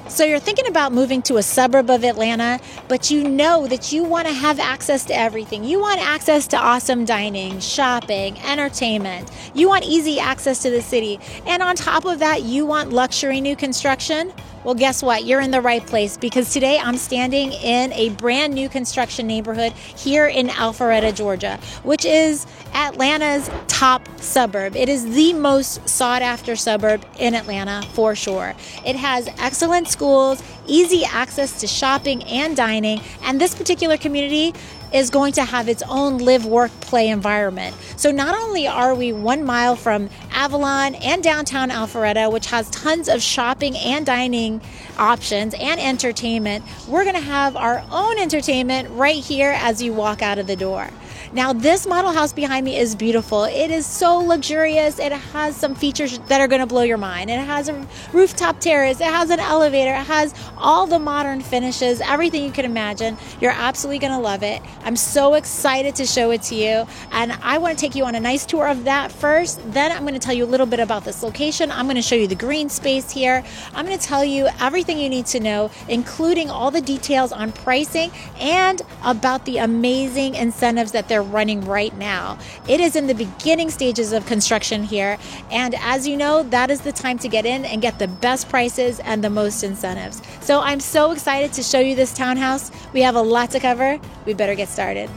So you're thinking about moving to a suburb of Atlanta, but you know that you want to have access to everything. You want access to awesome dining, shopping, entertainment. You want easy access to the city. And on top of that, you want luxury new construction. Well, guess what? You're in the right place, because today I'm standing in a brand new construction neighborhood here in Alpharetta, Georgia, which is Atlanta's top suburb. It is the most sought after suburb in Atlanta for sure. It has excellent schools, easy access to shopping and dining, and this particular community is going to have its own live, work, play environment. So not only are we 1 mile from Avalon and downtown Alpharetta, which has tons of shopping and dining options and entertainment, we're going to have our own entertainment right here as you walk out of the door. Now, this model house behind me is beautiful. It is so luxurious. It has some features that are going to blow your mind. It has a rooftop terrace. It has an elevator. It has all the modern finishes, everything you can imagine. You're absolutely going to love it. I'm so excited to show it to you. And I want to take you on a nice tour of that first. Then I'm going to tell you a little bit about this location. I'm going to show you the green space here. I'm going to tell you everything you need to know, including all the details on pricing and about the amazing incentives that they're running right now. It is in the beginning stages of construction here, and as you know, that is the time to get in and get the best prices and the most incentives. So I'm so excited to show you this townhouse. We have a lot to cover. We better get started.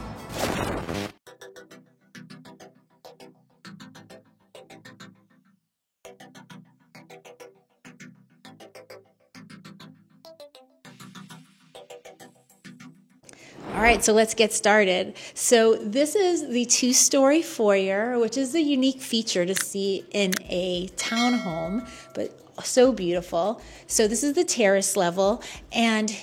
All right, so let's get started. So this is the two-story foyer, which is a unique feature to see in a townhome, but so beautiful. So this is the terrace level, and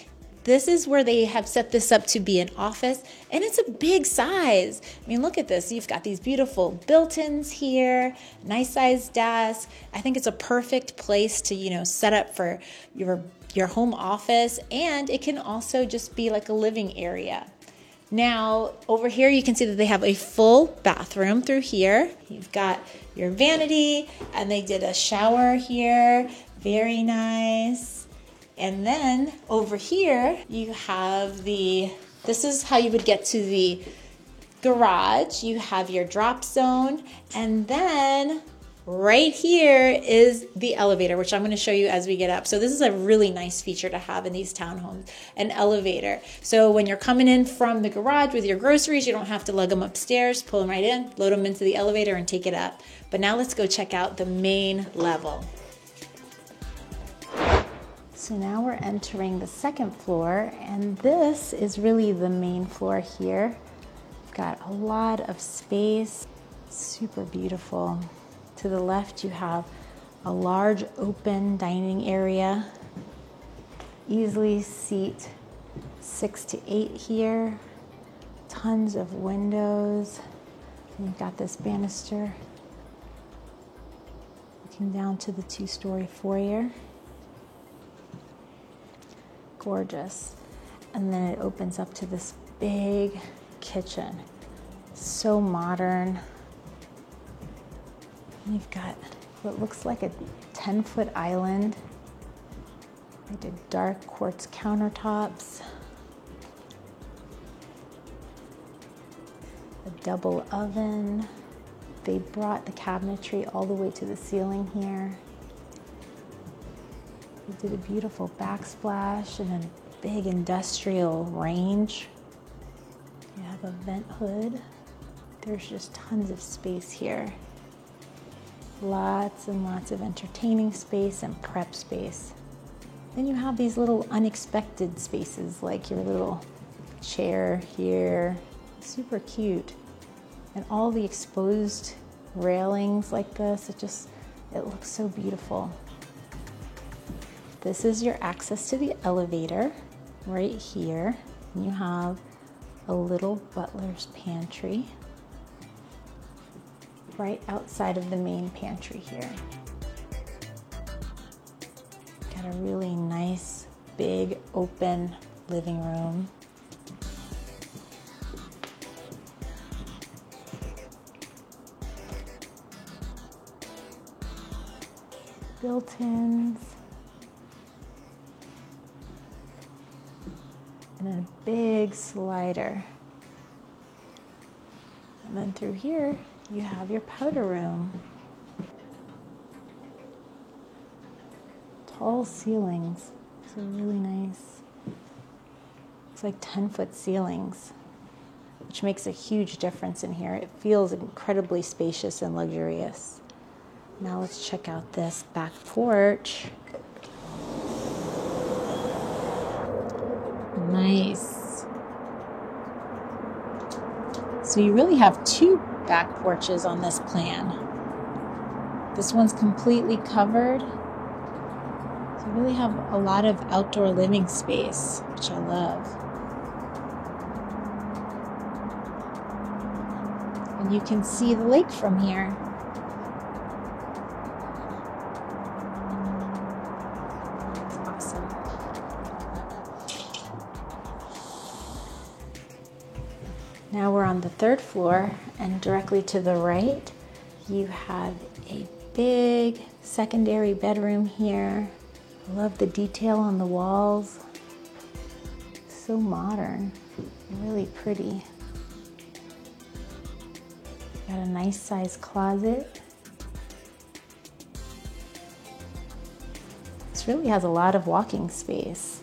this is where they have set this up to be an office, and it's a big size. I mean, look at this. You've got these beautiful built-ins here, nice sized desk. I think it's a perfect place to, set up for your home office, and it can also just be like a living area. Now, over here you can see that they have a full bathroom through here. You've got your vanity, and they did a shower here. Very nice. And then over here you have this is how you would get to the garage. You have your drop zone, and then right here is the elevator, which I'm going to show you as we get up. So this is a really nice feature to have in these townhomes, an elevator. So when you're coming in from the garage with your groceries, you don't have to lug them upstairs, pull them right in, load them into the elevator and take it up. But now let's go check out the main level. So now we're entering the second floor, and this is really the main floor here. We've got a lot of space, super beautiful. To the left, you have a large open dining area. Easily seat 6 to 8 here. Tons of windows. And you've got this banister looking down to the two-story foyer. Gorgeous. And then it opens up to this big kitchen. So modern. You've got what looks like a 10-foot island. They did dark quartz countertops. A double oven. They brought the cabinetry all the way to the ceiling here. They did a beautiful backsplash and a big industrial range. You have a vent hood. There's just tons of space here. Lots and lots of entertaining space and prep space. Then you have these little unexpected spaces, like your little chair here. Super cute. And all the exposed railings like this, it looks so beautiful. This is your access to the elevator right here. And you have a little butler's pantry right outside of the main pantry here. Got a really nice, big, open living room. Built-ins. and a big slider. And then through here, you have your powder room. Tall ceilings, so really nice. It's like 10-foot ceilings, which makes a huge difference in here. It feels incredibly spacious and luxurious. Now let's check out this back porch. Nice. So you really have two back porches on this plan. This one's completely covered. So you really have a lot of outdoor living space, which I love. And you can see the lake from here. It's awesome. Now we're on the third floor, and directly to the right, you have a big secondary bedroom here. I love the detail on the walls. So modern, really pretty. Got a nice sized closet. This really has a lot of walking space.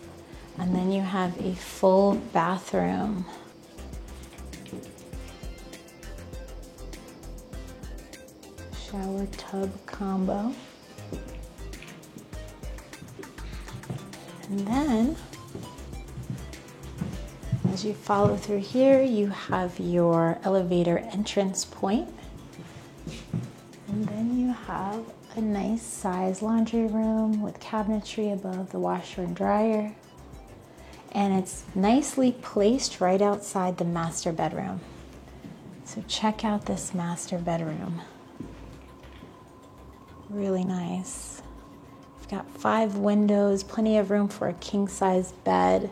And then you have a full bathroom. Shower tub combo. And then, as you follow through here, you have your elevator entrance point. And then you have a nice size laundry room with cabinetry above the washer and dryer. And it's nicely placed right outside the master bedroom. So check out this master bedroom. Really nice. We've got 5 windows, plenty of room for a king-size bed.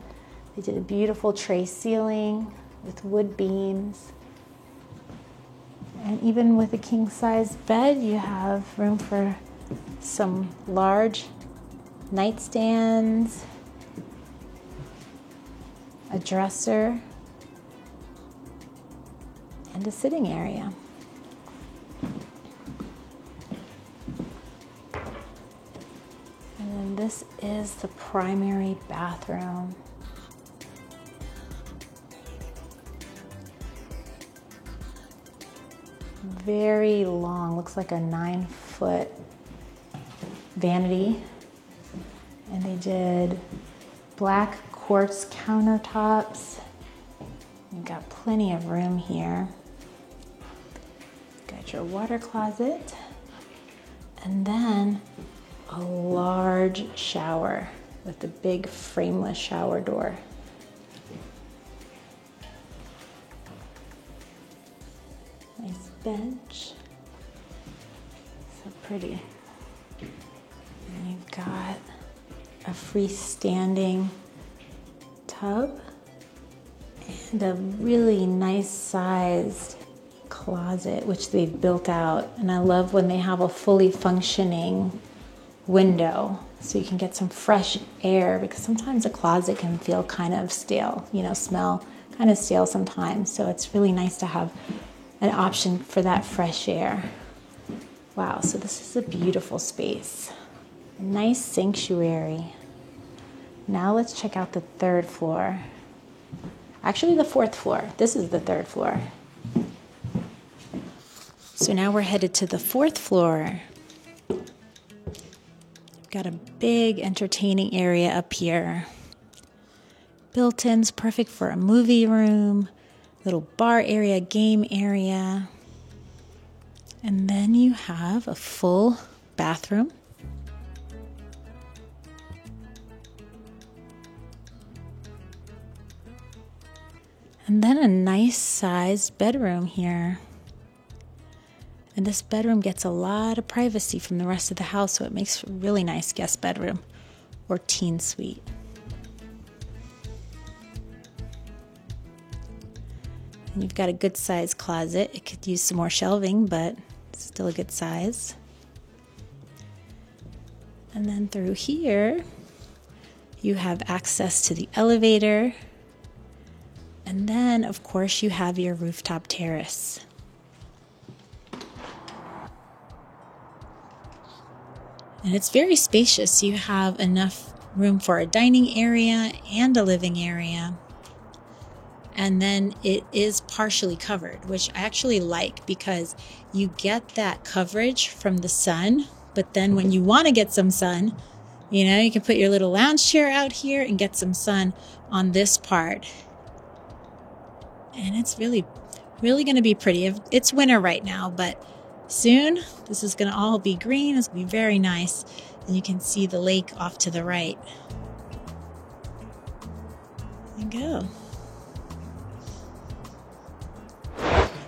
They did a beautiful tray ceiling with wood beams. And even with a king-size bed, you have room for some large nightstands, a dresser, and a sitting area. And then this is the primary bathroom. Very long, looks like a 9-foot vanity. And they did black quartz countertops. You've got plenty of room here. Got your water closet. And then a large shower with a big frameless shower door. Nice bench. So pretty. And you've got a freestanding tub and a really nice sized closet, which they've built out. And I love when they have a fully functioning window so you can get some fresh air, because sometimes a closet can feel kind of stale, smell kind of stale sometimes. So it's really nice to have an option for that fresh air. Wow, so this is a beautiful space. A nice sanctuary. Now let's check out the third floor. Actually, the fourth floor. This is the third floor. So now we're headed to the fourth floor. Got a big entertaining area up here. Built-ins, perfect for a movie room, little bar area, game area. And then you have a full bathroom. And then a nice sized bedroom here. And this bedroom gets a lot of privacy from the rest of the house, so it makes a really nice guest bedroom or teen suite. And you've got a good sized closet. It could use some more shelving, but it's still a good size. And then through here, you have access to the elevator And then, of course, you have your rooftop terrace. And it's very spacious. You have enough room for a dining area and a living area. And then it is partially covered, which I actually like because you get that coverage from the sun. But then when you want to get some sun, you can put your little lounge chair out here and get some sun on this part. And it's really, really going to be pretty. It's winter right now, but soon this is going to all be green. It's going to be very nice. And you can see the lake off to the right. There you go.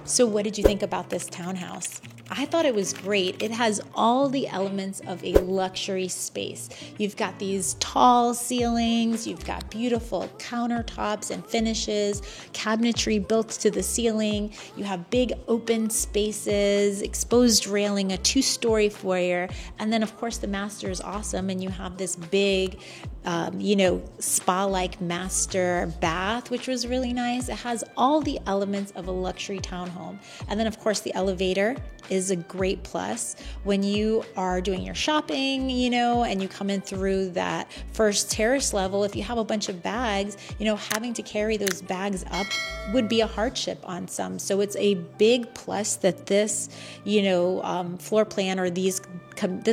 So what did you think about this townhouse? I thought it was great. It has all the elements of a luxury space. You've got these tall ceilings, you've got beautiful countertops and finishes, cabinetry built to the ceiling, you have big open spaces, exposed railing, a 2-story foyer, and then of course the master is awesome, and you have this big spa-like master bath, which was really nice. It has all the elements of a luxury townhome. And then of course the elevator is a great plus when you are doing your shopping, and you come in through that first terrace level. If you have a bunch of bags, having to carry those bags up would be a hardship on some. So it's a big plus that this, floor plan or this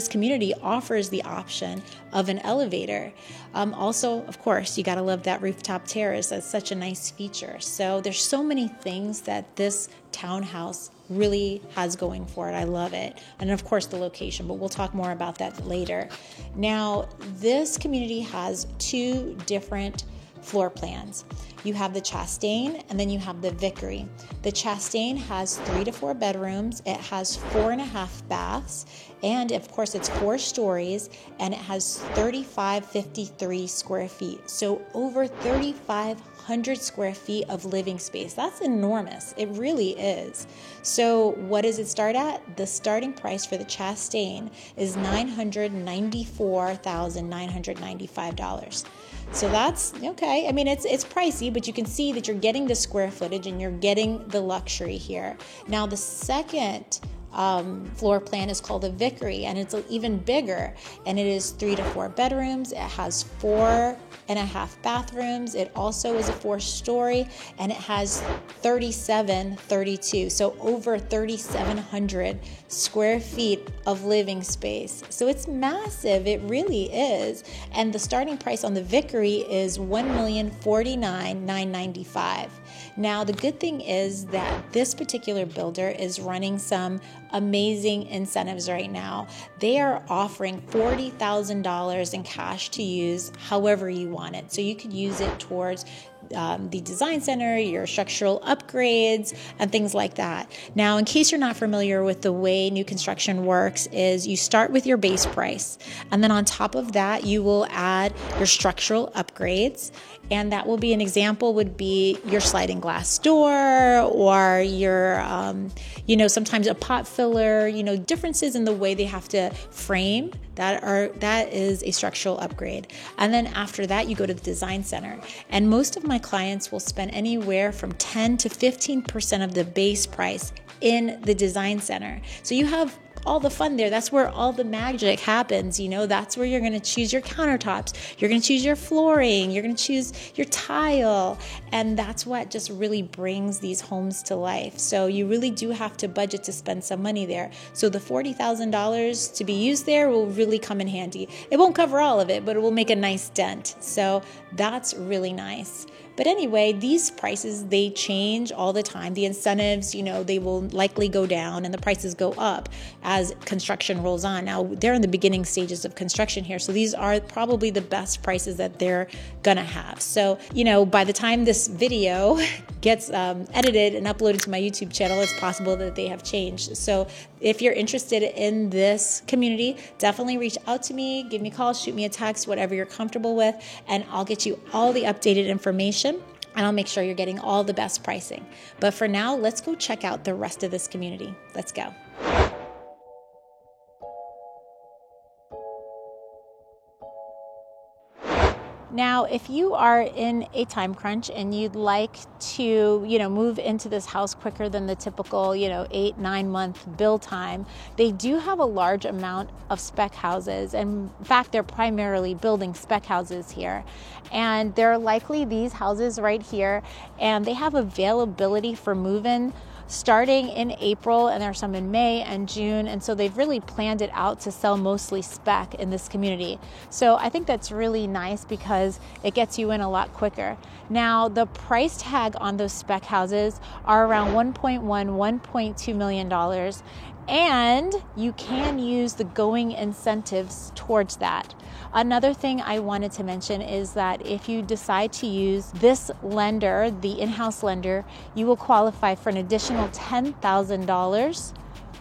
community offers the option of an elevator. Also, of course, you got to love that rooftop terrace. That's such a nice feature. So there's so many things that this townhouse really has going for it. I love it. And of course the location, but we'll talk more about that later. Now, this community has 2 different floor plans. You have the Chastain and then you have the Vickery. The Chastain has 3 to 4 bedrooms. It has 4.5 baths. And of course it's 4 stories and it has 3,553 square feet. So over 3,500 square feet of living space. That's enormous. It really is. So what does it start at? The starting price for the Chastain is $994,995. So that's okay. I mean, it's pricey, but you can see that you're getting the square footage and you're getting the luxury here. Now, the second floor plan is called the Vickery, and it's even bigger, and it is 3 to 4 bedrooms. It has 4.5 bathrooms. It also is a 4-story, and it has 32, so over 3,700 square feet of living space. So it's massive. It really is. And the starting price on the Vickery is $1,049,995. Now, the good thing is that this particular builder is running some amazing incentives right now. They are offering $40,000 in cash to use however you want it. So you could use it towards the design center, your structural upgrades, and things like that. Now, in case you're not familiar with the way new construction works, is you start with your base price, and then on top of that, you will add your structural upgrades. And that will be an example would be your sliding glass door or your, sometimes a pot filler, differences in the way they have to frame. That is a structural upgrade. And then after that, you go to the design center. And most of my clients will spend anywhere from 10 to 15% of the base price in the design center. So you have all the fun there. That's where all the magic happens. That's where you're going to choose your countertops. You're going to choose your flooring. You're going to choose your tile. And that's what just really brings these homes to life. So you really do have to budget to spend some money there. So the $40,000 to be used there will really come in handy. It won't cover all of it, but it will make a nice dent. So that's really nice. But anyway, these prices, they change all the time. The incentives, they will likely go down and the prices go up as construction rolls on. Now, they're in the beginning stages of construction here, so these are probably the best prices that they're going to have. So, by the time this video gets edited and uploaded to my YouTube channel, it's possible that they have changed. So if you're interested in this community, definitely reach out to me, give me a call, shoot me a text, whatever you're comfortable with, and I'll get you all the updated information. And I'll make sure you're getting all the best pricing. But for now, let's go check out the rest of this community. Let's go. Now, if you are in a time crunch and you'd like to, move into this house quicker than the typical, 8-9 month build time, they do have a large amount of spec houses. And in fact, they're primarily building spec houses here. And they're likely these houses right here, and they have availability for move-in starting in April, and there's some in May and June, and so they've really planned it out to sell mostly spec in this community. So I think that's really nice because it gets you in a lot quicker. Now, the price tag on those spec houses are around $1.2 million, and you can use the going incentives towards that. Another thing I wanted to mention is that if you decide to use this lender, the in-house lender, you will qualify for an additional $10,000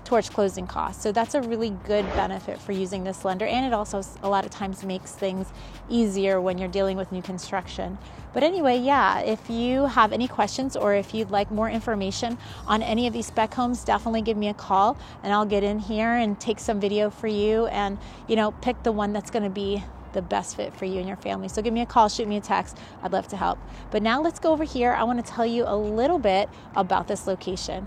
towards closing costs. So that's a really good benefit for using this lender, and it also a lot of times makes things easier when you're dealing with new construction. But anyway, yeah, if you have any questions or if you'd like more information on any of these spec homes, definitely give me a call and I'll get in here and take some video for you and, pick the one that's going to be the best fit for you and your family. So give me a call, shoot me a text. I'd love to help. But now let's go over here. I want to tell you a little bit about this location.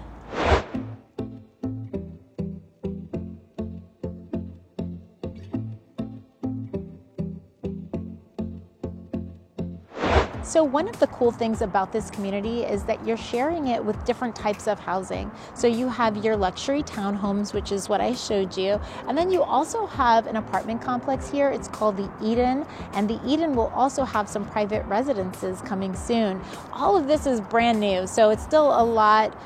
So one of the cool things about this community is that you're sharing it with different types of housing. So you have your luxury townhomes, which is what I showed you. And then you also have an apartment complex here. It's called the Eden. And the Eden will also have some private residences coming soon. All of this is brand new. So it's still a lot,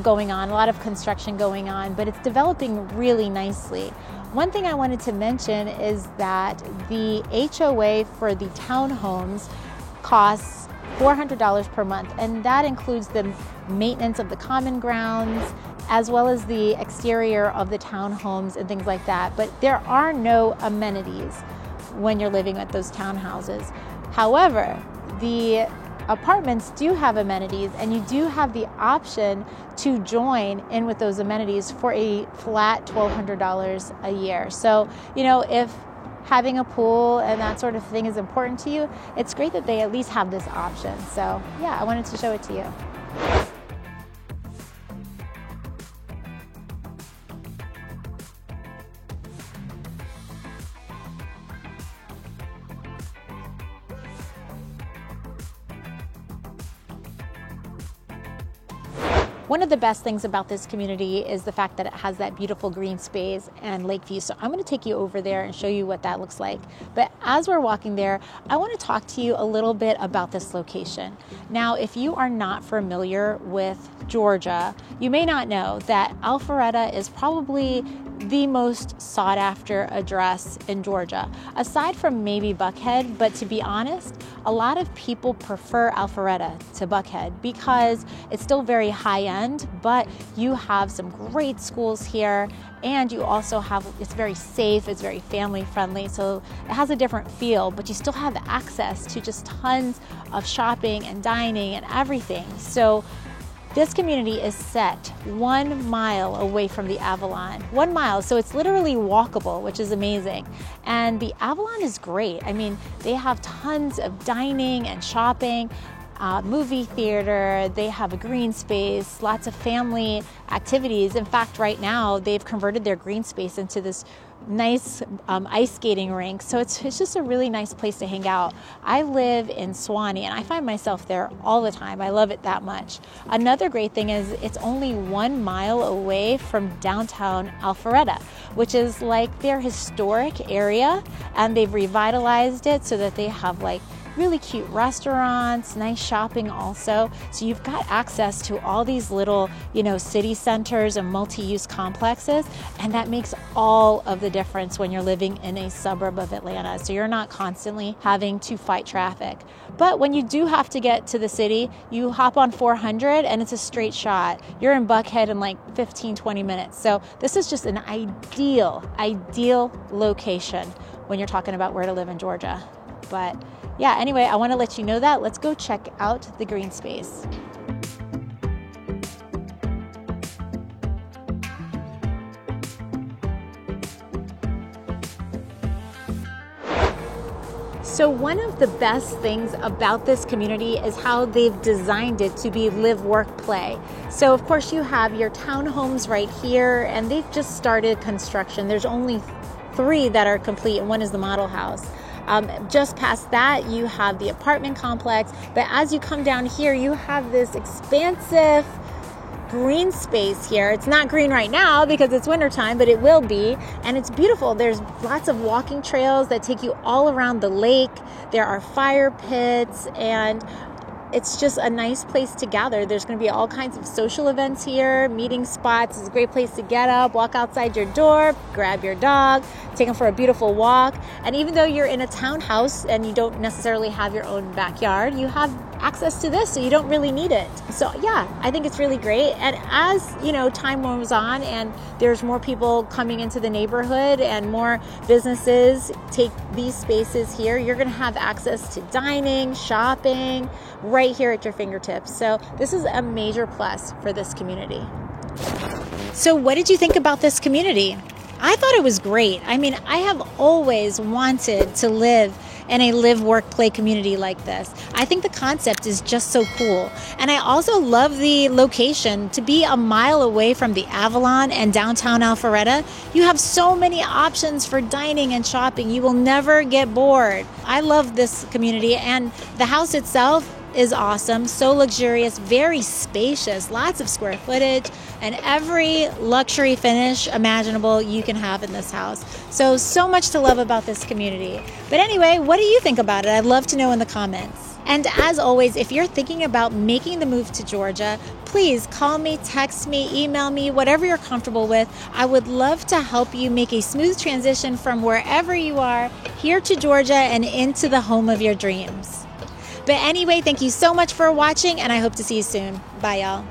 going on, a lot of construction going on, but it's developing really nicely. One thing I wanted to mention is that the HOA for the townhomes costs $400 per month, and that includes the maintenance of the common grounds as well as the exterior of the townhomes and things like that. But there are no amenities when you're living at those townhouses. However, the apartments do have amenities, and you do have the option to join in with those amenities for a flat $1,200 a year. So, if having a pool and that sort of thing is important to you, it's great that they at least have this option. So yeah, I wanted to show it to you. One of the best things about this community is the fact that it has that beautiful green space and lake view. So I'm going to take you over there and show you what that looks like. But as we're walking there, I want to talk to you a little bit about this location. Now, if you are not familiar with Georgia, you may not know that Alpharetta is probably the most sought after address in Georgia, aside from maybe Buckhead. But to be honest, a lot of people prefer Alpharetta to Buckhead because it's still very high end, but you have some great schools here, and you also have, it's very safe, it's very family friendly, so it has a different feel, but you still have access to just tons of shopping and dining and everything. So this community is set 1 mile away from the Avalon. 1 mile, so it's literally walkable, which is amazing. And the Avalon is great. I mean, they have tons of dining and shopping, movie theater, they have a green space, lots of family activities. In fact, right now, they've converted their green space into this nice ice skating rink. So it's just a really nice place to hang out. I live in Suwanee and I find myself there all the time. I love it that much. Another great thing is it's only 1 mile away from downtown Alpharetta, which is like their historic area, and they've revitalized it so that they have like really cute restaurants, nice shopping also. So you've got access to all these little, city centers and multi-use complexes, and that makes all of the difference when you're living in a suburb of Atlanta. So you're not constantly having to fight traffic. But when you do have to get to the city, you hop on 400 and it's a straight shot. You're in Buckhead in like 15, 20 minutes. So this is just an ideal location when you're talking about where to live in Georgia. But yeah, anyway, I want to let you know that. Let's go check out the green space. So one of the best things about this community is how they've designed it to be live, work, play. So of course you have your townhomes right here, and they've just started construction. There's only 3 that are complete, and one is the model house. Just past that, you have the apartment complex. But as you come down here, you have this expansive green space here. It's not green right now because it's wintertime, but it will be. And it's beautiful. There's lots of walking trails that take you all around the lake. There are fire pits, and it's just a nice place to gather. There's going to be all kinds of social events here, meeting spots. It's a great place to get up, walk outside your door, grab your dog, take them for a beautiful walk. And even though you're in a townhouse and you don't necessarily have your own backyard, you have access to this, so you don't really need it. So yeah, I think it's really great. And as time moves on and there's more people coming into the neighborhood and more businesses take these spaces here, you're going to have access to dining, shopping right here at your fingertips. So this is a major plus for this community. So what did you think about this community? I thought it was great. I mean, I have always wanted to live in a live, work, play community like this. I think the concept is just so cool. And I also love the location. To be a mile away from the Avalon and downtown Alpharetta, you have so many options for dining and shopping. You will never get bored. I love this community, and the house itself is awesome, so luxurious, very spacious, lots of square footage, and every luxury finish imaginable you can have in this house. So much to love about this community. But anyway, what do you think about it? I'd love to know in the comments. And as always, if you're thinking about making the move to Georgia, please call me, text me, email me, whatever you're comfortable with. I would love to help you make a smooth transition from wherever you are here to Georgia and into the home of your dreams. But anyway, thank you so much for watching, and I hope to see you soon. Bye, y'all.